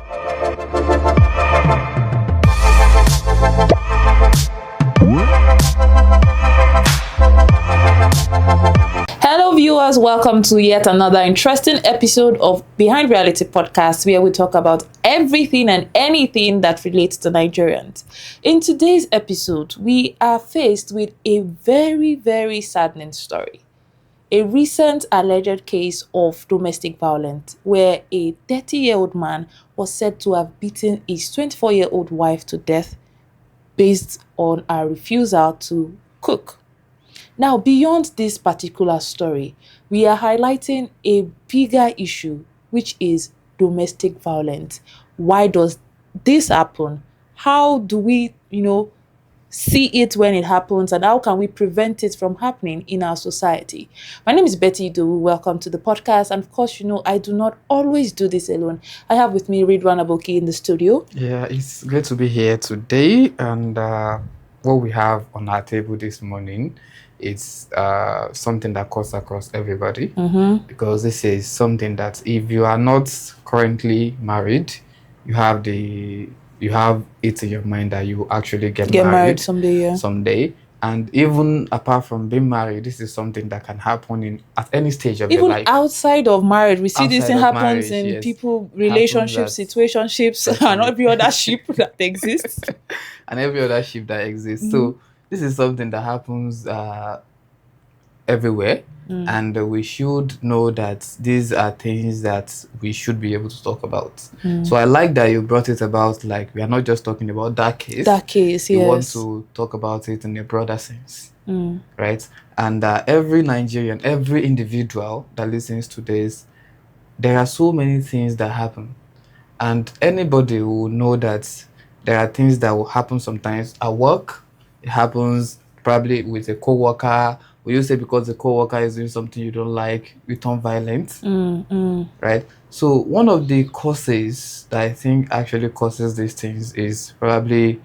Hello, viewers. Welcome to yet another interesting episode of Behind Reality Podcast, where we talk about everything and anything that relates to Nigerians. In today's episode, we are faced with a very, very saddening story. A recent alleged case of domestic violence where a 30-year-old man was said to have beaten his 24-year-old wife to death based on a refusal to cook. Now, beyond this particular story, we are highlighting a bigger issue, which is domestic violence. Why does this happen? How do we, see it when it happens, and how can we prevent it from happening in our society? My name is Betty Idowu. Welcome to the podcast. And of course, I do not always do this alone. I have with me Aboki in the studio. Yeah, it's great to be here today. And what we have on our table this morning, it's something that cuts across everybody, because this is something that if you are not currently married, you have it in your mind that you will actually get married someday. And even apart from being married, this is something that can happen at any stage of your life. Even outside of marriage, we see this thing happens in people, relationships, situationships, and every other ship that exists. And every other ship that exists. So this is something that happens everywhere. And we should know that these are things that we should be able to talk about. So I like that you brought it about, like, we are not just talking about that case. That case, yes. We want to talk about it in a broader sense, right? And every Nigerian, every individual that listens to this, there are so many things that happen. And anybody will know that there are things that will happen sometimes at work. It happens probably with a co-worker. Will you say because the co-worker is doing something you don't like, you turn violent? Right? So one of the causes that I think actually causes these things is probably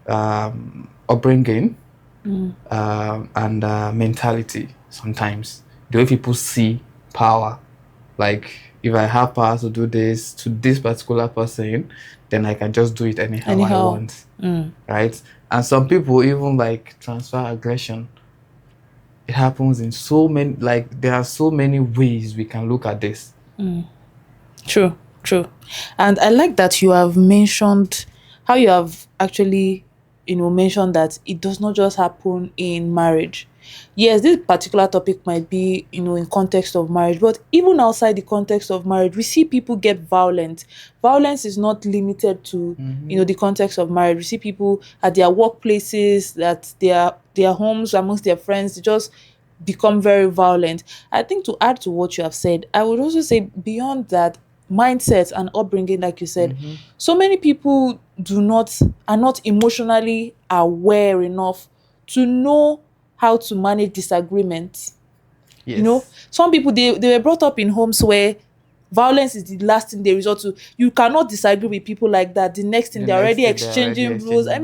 upbringing and mentality sometimes. The way people see power. Like, if I have power to do this to this particular person, then I can just do it anyhow. I want. Right? And some people even like transfer aggression. It happens in so many, there are so many ways we can look at this. True. And I like that you have mentioned how you have actually, mentioned that it does not just happen in marriage. Yes, this particular topic might be, in context of marriage, but even outside the context of marriage, we see people get violent. Violence is not limited to, the context of marriage. We see people at their workplaces, at their homes, amongst their friends, they just become very violent. I think to add to what you have said, I would also say beyond that, mindset and upbringing, like you said, so many people are not emotionally aware enough to know how to manage disagreements. Yes. Some people, they were brought up in homes where violence is the last thing they resort to. You cannot disagree with people like that. The next thing, they're already exchanging blows. I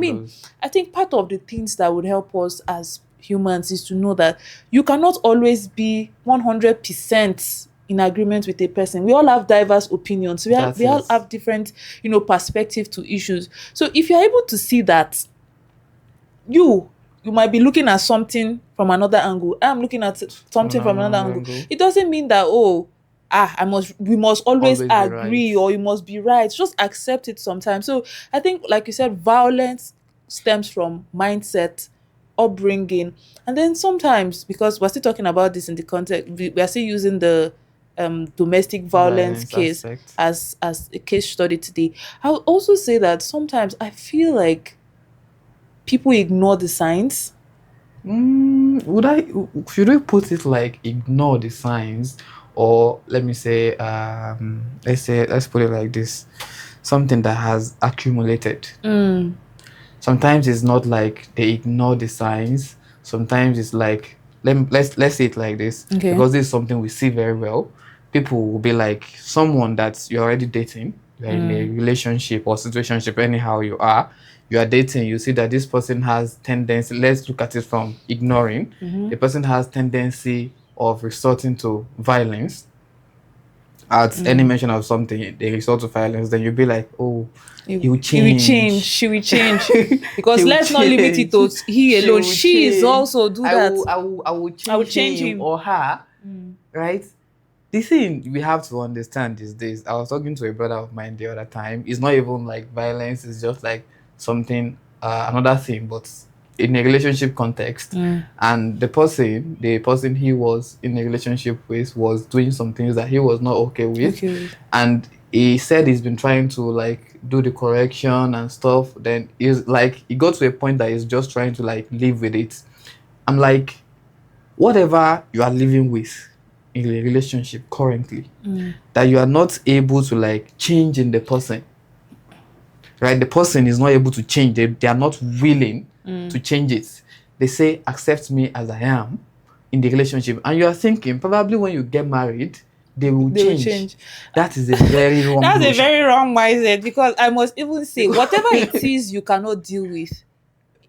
think part of the things that would help us as humans is to know that you cannot always be 100% in agreement with a person. We all have diverse opinions. We all have different, perspective to issues. So if you're able to see that, you might be looking at something from another angle. I'm looking at something from another angle. It doesn't mean that, we must always agree, or you must be right. Just accept it sometimes. So I think, like you said, violence stems from mindset, upbringing, and then sometimes, because we're still talking about this in the context, we are still using the domestic violence case as a case study today. I would also say that sometimes I feel like people ignore the signs. Should we put it like ignore the signs, or let me say, let's put it like this: something that has accumulated. Sometimes it's not like they ignore the signs. Sometimes it's like, let's say it like this, because this is something we see very well. People will be like, someone that you're already dating, you're in a relationship or situationship, anyhow you are dating, you see that this person has tendency, let's look at it from ignoring, the person has tendency of resorting to violence, at any mention of something, they resort to violence, then you'll be like, oh, he will change. She will change. Because He will let's not limit it to he She alone. will She is change. also do that. I will change, I will change him or her, right? The thing we have to understand is this. I was talking to a brother of mine the other time. It's not even like violence. It's just like something, another thing, but in a relationship context. And the person he was in a relationship with was doing some things that he was not okay with. And he said he's been trying to like do the correction and stuff. Then he's like, he got to a point that he's just trying to like live with it. I'm like, whatever you are living with in a relationship currently, that you are not able to like change in the person, right? The person is not able to change. They are not willing to change it. They say, accept me as I am in the relationship. And you are thinking, probably when you get married, they will change. That is a very wrong That's notion. a very wrong mindset, because I must even say, whatever it is you cannot deal with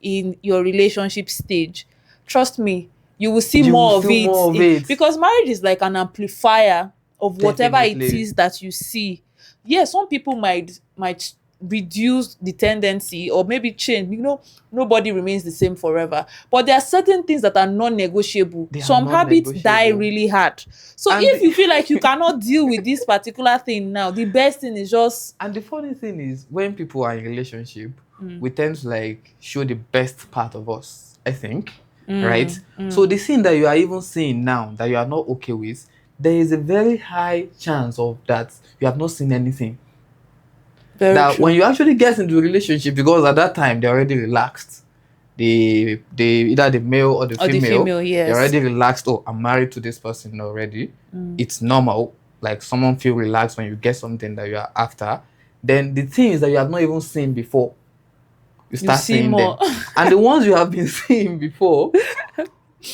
in your relationship stage, trust me, you will see more of it. Because marriage is like an amplifier of whatever it is that you see. Yes, some people might reduce the tendency or maybe change. Nobody remains the same forever. But there are certain things that are non-negotiable. Some habits die really hard. So if you feel like you cannot deal with this particular thing now, the best thing is just... And the funny thing is, when people are in a relationship, we tend to like show the best part of us, I think. Right? So the thing that you are even seeing now that you are not okay with, there is a very high chance of that you have not seen anything. That when you actually get into a relationship, because at that time they're already relaxed, they either the male or the female, yes, they're already relaxed. Oh, I'm married to this person already. It's normal. Like someone feel relaxed when you get something that you are after. Then the things that you have not even seen before, you start seeing more. Them. And the ones you have been seeing before,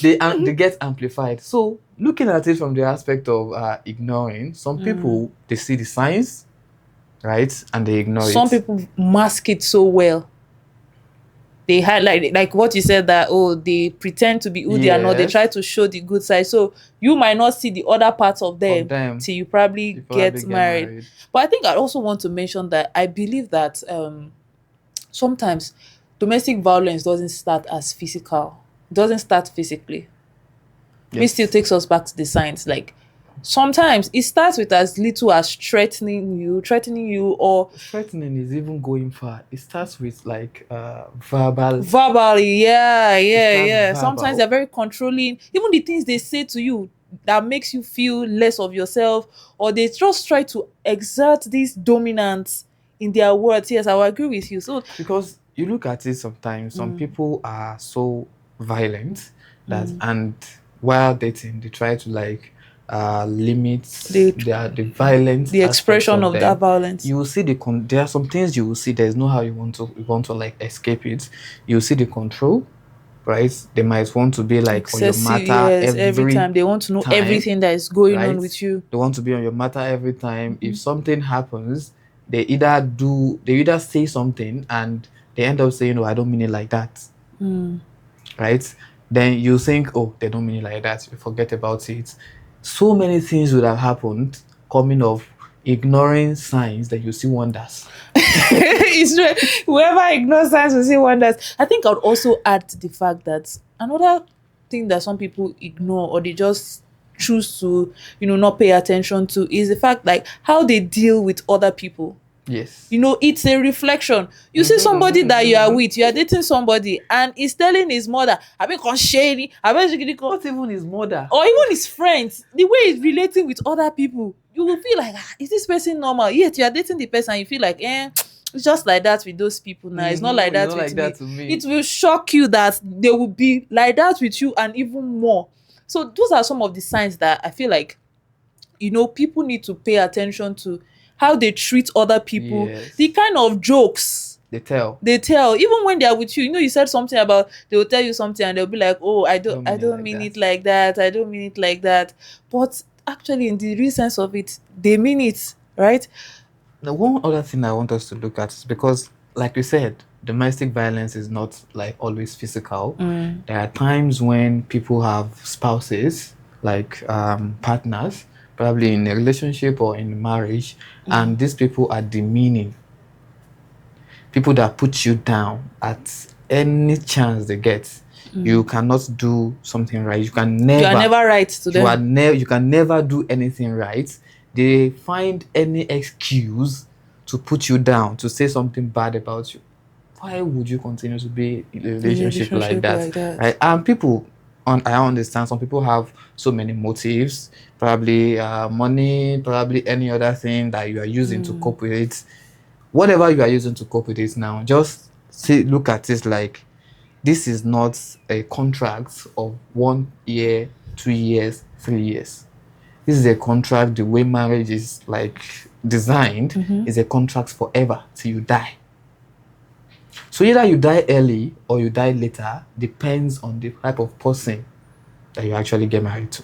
they get amplified. So looking at it from the aspect of ignoring, some people, they see the signs, right, and they ignore it. Some people mask it so well. They highlight, like what you said, that they pretend to be who they are not. They try to show the good side. So you might not see the other parts of them till you probably get married. But I think I also want to mention that I believe that sometimes domestic violence doesn't start as physical. It doesn't start physically. It still takes us back to the science. Like sometimes it starts with as little as threatening you, or threatening is even going far. It starts with like verbally. Verbal. Sometimes they're very controlling. Even the things they say to you that makes you feel less of yourself, or they just try to exert this dominance in their words. Yes, I will agree with you. So because you look at it sometimes, some people are so violent that and while dating they try to like limit the violence, the expression of that violence. You will see there are some things you will see. There's no how you want to like escape it. You will see the control, right? They might want to be like excessive, on your matter every time. They want to know everything that is going on with you. They want to be on your matter every time. If something happens, they either say something and they end up saying, "Oh, I don't mean it like that." Right? Then you think, "Oh, they don't mean it like that." You forget about it. So many things would have happened coming of ignoring signs that you see wonders. It's true. Whoever ignores signs will see wonders. I think I would also add to the fact that another thing that some people ignore, or they just choose to, not pay attention to, is the fact like how they deal with other people. Yes. It's a reflection. You see somebody that you are with, you are dating somebody, and he's telling his mother, not even his mother, or even his friends, the way he's relating with other people, you will feel like, is this person normal? Yet you are dating the person and you feel like, it's just like that with those people now. It's not like that with me. It will shock you that they will be like that with you and even more. So those are some of the signs that I feel like, people need to pay attention to. How they treat other people, the kind of jokes they tell, even when they are with you. You said something about, they will tell you something and they'll be like, "Oh, I don't mean it like that. I don't mean it like that." But actually, in the real sense of it, they mean it, right? The one other thing I want us to look at is because, like we said, domestic violence is not like always physical. There are times when people have spouses, like partners, probably in a relationship or in marriage, and these people are demeaning. People that put you down at any chance they get. You cannot do something right. You can never. You are never right to them. You can never do anything right. They find any excuse to put you down, to say something bad about you. Why would you continue to be in a relationship like that? Right? And people, I understand some people have so many motives, probably money, probably any other thing that you are using to cope with it. Whatever you are using to cope with it now, just look at it like this is not a contract of 1 year, 2 years, 3 years. This is a contract. The way marriage is like designed is a contract forever till you die. So either you die early or you die later, depends on the type of person that you actually get married to.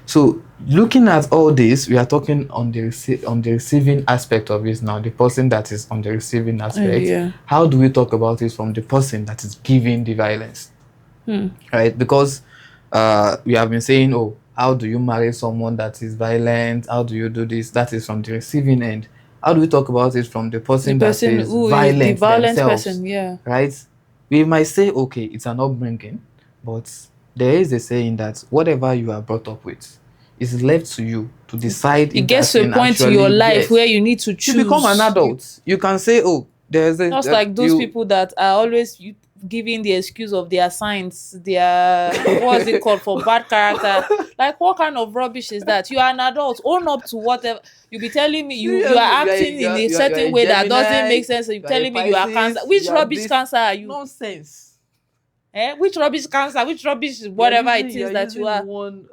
So looking at all this, we are talking on the receiving aspect of this now, the person that is on the receiving aspect. How do we talk about it from the person that is giving the violence? Right? Because we have been saying, oh, how do you marry someone that is violent? How do you do this? That is from the receiving end. How do we talk about it from the person that is violent, the violent themselves? Person, right? We might say, okay, it's an upbringing, but there is a saying that whatever you are brought up with is left to you to decide. It gets to a point in your life where you need to choose. To become an adult, you can say, oh, there's a... Just like those people that are always giving the excuse of their signs, their what's it called, for bad character. Like, what kind of rubbish is that? You are an adult, own up to whatever. You be telling me you are acting in a certain way that doesn't make sense. So you're telling me you are cancer. Which rubbish cancer are you? Nonsense. Which rubbish cancer? Which rubbish whatever it is that you are? One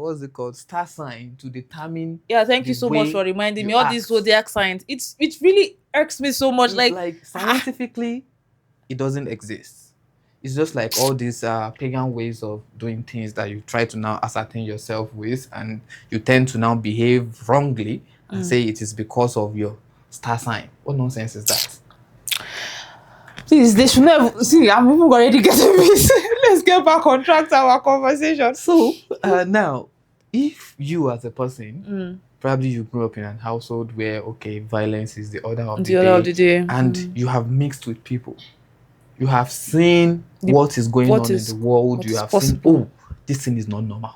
what's it called, star sign to determine. Thank you so much for reminding me all these zodiac signs. It really irks me so much. Like scientifically, it doesn't exist. It's just like all these pagan ways of doing things that you try to now ascertain yourself with, and you tend to now behave wrongly and say it is because of your star sign. What nonsense is that? Please, they should never see. I'm even already getting this. Let's get back on track to our conversation. So now, if you as a person, probably you grew up in a household where violence is the order of the day, and you have mixed with people. You have seen what is going on in the world. You have seen, this thing is not normal.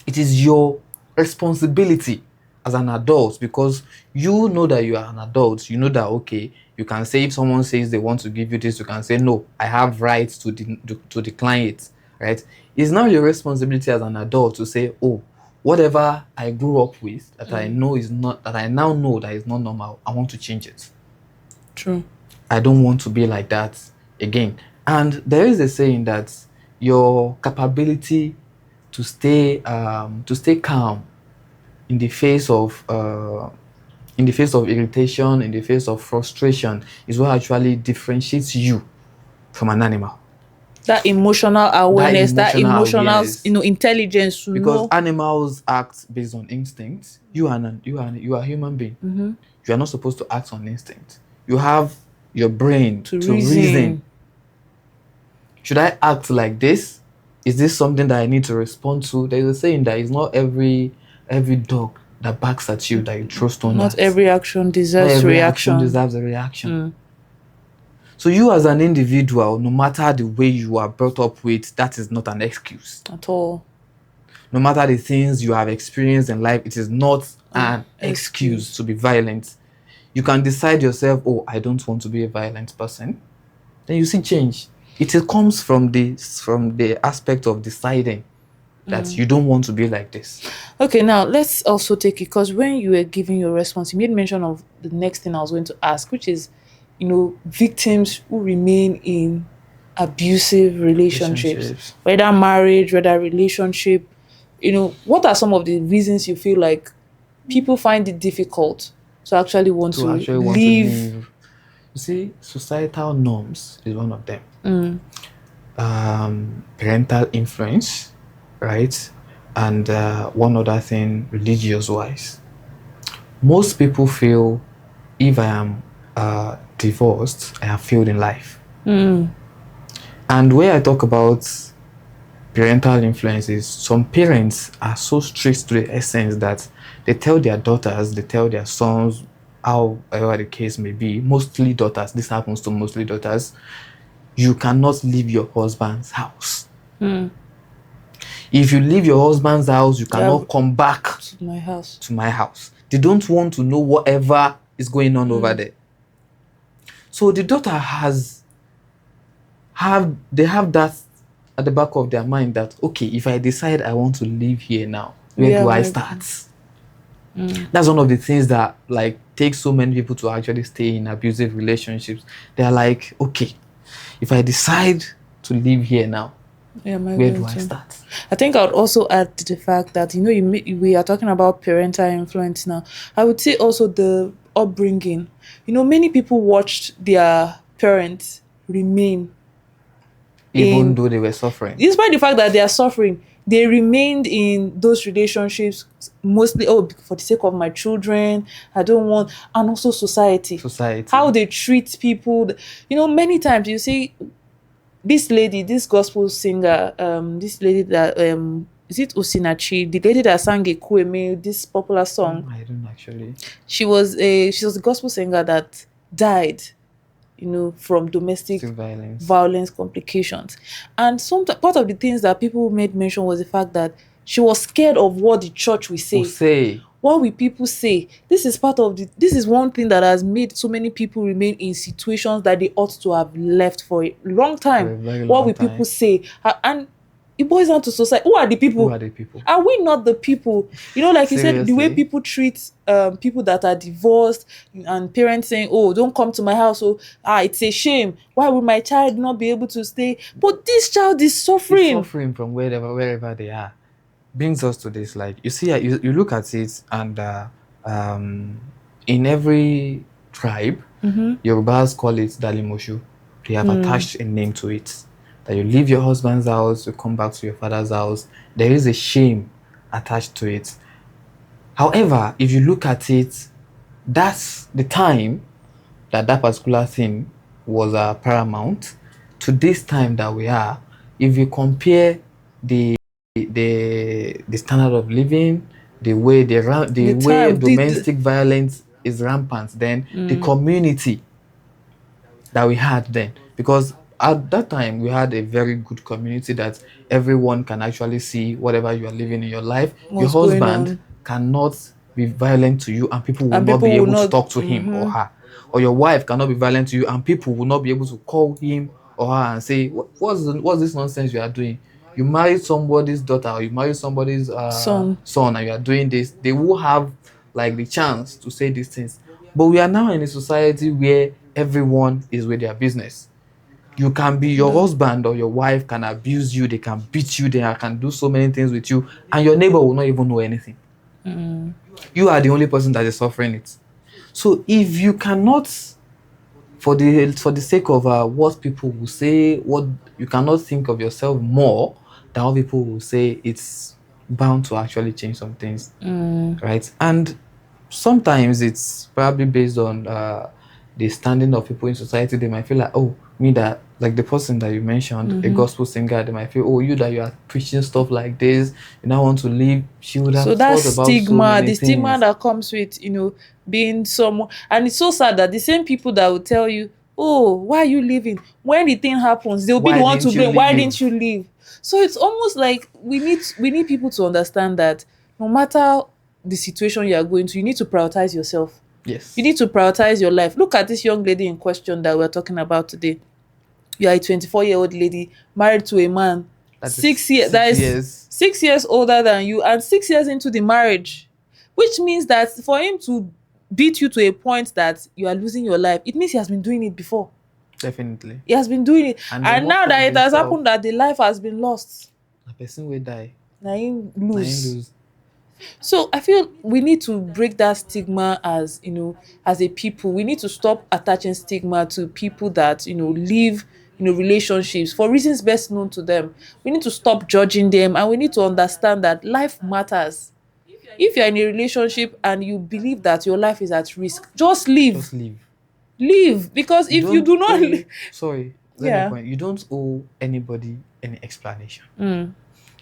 It is your responsibility as an adult, because you know that you are an adult. You know that, you can say, if someone says they want to give you this, you can say, no, I have rights to decline it, right? It's now your responsibility as an adult to say, whatever I grew up with that I know is not, that I now know that is not normal, I want to change it. True. I don't want to be like that again. And there is a saying that your capability to stay calm in the face of irritation, in the face of frustration, is what actually differentiates you from an animal. That emotional awareness, that emotional intelligence. Because animals act based on instinct. You are a human being. You are not supposed to act on instinct. You have your brain to reason. Should I act like this? Is this something that I need to respond to? There is a saying that it's not every dog that barks at you that you trust on. Not every action deserves reaction. Deserves a reaction. So you as an individual, no matter the way you are brought up with, that is not an excuse at all. No matter the things you have experienced in life, it is not an excuse to be violent. You can decide yourself, I don't want to be a violent person. Then you see change. It comes from the aspect of deciding that you don't want to be like this. Okay, now let's also take it, because when you were giving your response, you made mention of the next thing I was going to ask, which is, victims who remain in abusive relationships, whether marriage, whether relationship. What are some of the reasons you feel like people find it difficult to actually want to leave? You see, societal norms is one of them. Parental influence, right? And one other thing, religious-wise. Most people feel, if I am divorced, I have failed in life. And where I talk about parental influences. Some parents are so strict to the essence that they tell their daughters, they tell their sons, however the case may be, mostly daughters, this happens to mostly daughters, you cannot leave your husband's house. If you leave your husband's house, you cannot come back to my house. They don't want to know whatever is going on over there. So the daughter they have that at the back of their mind that, okay, if I decide I want to live here now, where do I start? That's one of the things that like takes so many people to actually stay in abusive relationships. They're like, okay, if I decide to live here now, where do I start? I think I would also add to the fact that, we are talking about parental influence now. I would say also the upbringing. Many people watched their parents remain. Even though they were suffering. Despite the fact that they are suffering, they remained in those relationships mostly, for the sake of my children, I don't want, and also society. How they treat people. Many times you see this lady, this gospel singer, this lady that, is it Osinachi? The lady that sang Ekueme, this popular song. I don't actually. She was a gospel singer that died, from domestic violence complications. And part of the things that people made mention was the fact that she was scared of what the church will say. What will people say? This is one thing that has made so many people remain in situations that they ought to have left for a long time. What will people say? And it boils down to society. Who are the people? Are we not the people? Like you said, the way people treat people that are divorced, and parents saying, oh, don't come to my house. Oh, it's a shame. Why would my child not be able to stay? But this child is suffering. Suffering from wherever they are. Brings us to this, like, you see, you look at it, and in every tribe, Yorubas call it Dalimoshu. They have attached a name to it. That you leave your husband's house, you come back to your father's house. There is a shame attached to it. However, if you look at it, that's the time that particular thing was paramount. To this time that we are, if you compare the standard of living, the way domestic violence is rampant, then the community that we had then, because at that time we had a very good community that everyone can actually see whatever you are living in your life. Your husband cannot be violent to you, and people will not be able to talk to him or her. Or your wife cannot be violent to you, and people will not be able to call him or her and say, what's this nonsense you are doing? You married somebody's daughter, or you married somebody's son, and you are doing this. They will have like the chance to say these things. But we are now in a society where everyone is with their business. You can be, your husband or your wife can abuse you, they can beat you, they can do so many things with you, and your neighbor will not even know anything. You are the only person that is suffering it. So if you cannot, for the sake of what people will say, what you cannot think of yourself more than what people will say, it's bound to actually change some things, right? And sometimes it's probably based on the standing of people in society. They might feel like, oh, me that, like the person that you mentioned, a gospel singer, they might feel, oh, you that you are preaching stuff like this, you now want to leave. She would have thought about stigma, the stigma that comes with, being someone. And it's so sad that the same people that will tell you, oh, why are you leaving? When the thing happens, they'll be the one to blame. Why didn't you leave? So it's almost like we need people to understand that no matter the situation you are going to, you need to prioritize yourself. Yes. You need to prioritize your life. Look at this young lady in question that we're talking about today. You are a 24-year-old lady married to a man that is 6 years older than you, and 6 years into the marriage, which means that for him to beat you to a point that you are losing your life, it means he has been doing it before. Definitely. He has been doing it. And now that it has happened, that the life has been lost, the person will die. Now him lose. So I feel we need to break that stigma as a people. We need to stop attaching stigma to people that live relationships for reasons best known to them. We need to stop judging them, and we need to understand that life matters. If you're in a relationship and you believe that your life is at risk, just leave. Leave, because if you do not sorry, let me point. You don't owe anybody any explanation.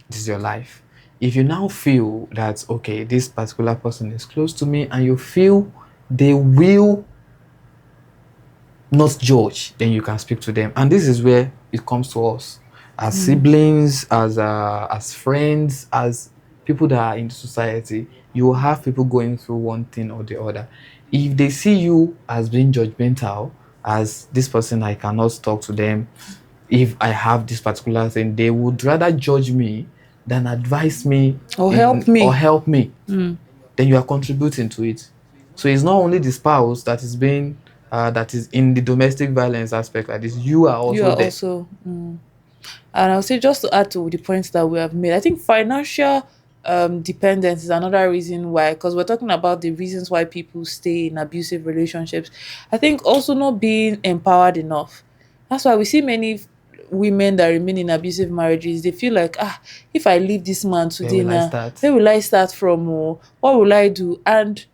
This is your life. If you now feel that, okay, this particular person is close to me, and you feel they will not judge, then you can speak to them. And this is where it comes to us as siblings, as friends, as people that are in society. You will have people going through one thing or the other. If they see you as being judgmental, as this person, I cannot talk to them if I have this particular thing, they would rather judge me than advise me Or help me. Then you are contributing to it. So it's not only the spouse that is being that is in the domestic violence aspect like this. You are also there. And I'll say, just to add to the points that we have made, I think financial dependence is another reason why, because we're talking about the reasons why people stay in abusive relationships. I think also not being empowered enough. That's why we see many women that remain in abusive marriages. They feel like, if I leave this man today now, where will I start from? Or what will I do? And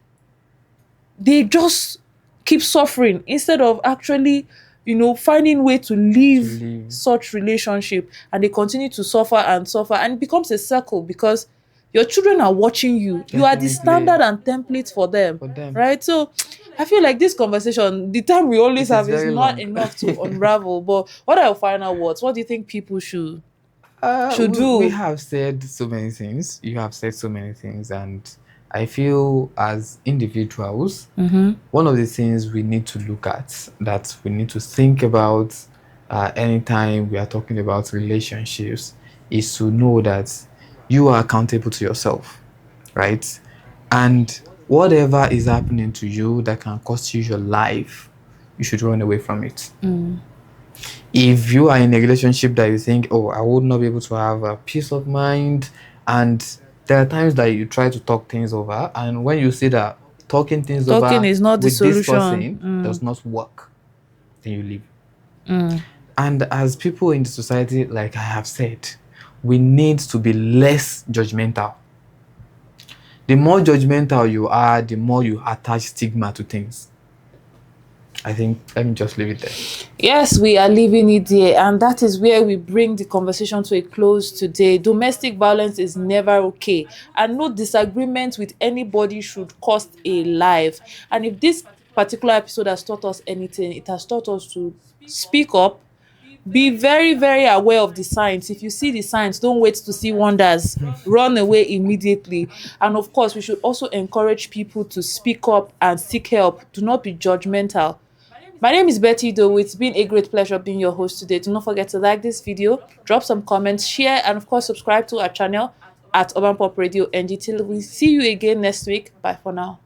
they just keep suffering instead of actually, finding way to leave such relationship, and they continue to suffer, and it becomes a circle, because your children are watching you. Definitely. You are the standard and template for them. Right? So I feel like this conversation, the time we always have is not enough to unravel. But what are your final words? What do you think people should do? We have said so many things. You have said so many things, and I feel as individuals, one of the things we need to look at, that we need to think about anytime we are talking about relationships, is to know that you are accountable to yourself, right? And whatever is happening to you that can cost you your life, you should run away from it. If you are in a relationship that you think, oh, I would not be able to have a peace of mind, and there are times that you try to talk things over, and when you see that talking over is not the solution, this person does not work, then you leave. And as people in the society, like I have said, we need to be less judgmental. The more judgmental you are, the more you attach stigma to things. I think, let me just leave it there. Yes, we are leaving it there, and that is where we bring the conversation to a close today. Domestic violence is never okay, and no disagreement with anybody should cost a life. And if this particular episode has taught us anything, it has taught us to speak up. Be very, very aware of the signs. If you see the signs, don't wait to see wonders. Run away immediately. And of course, we should also encourage people to speak up and seek help. Do not be judgmental. My name is Betty Doe. It's been a great pleasure being your host today. Do not forget to like this video, drop some comments, share, and of course, subscribe to our channel at UrbanPop Radio NG. Till we see you again next week. Bye for now.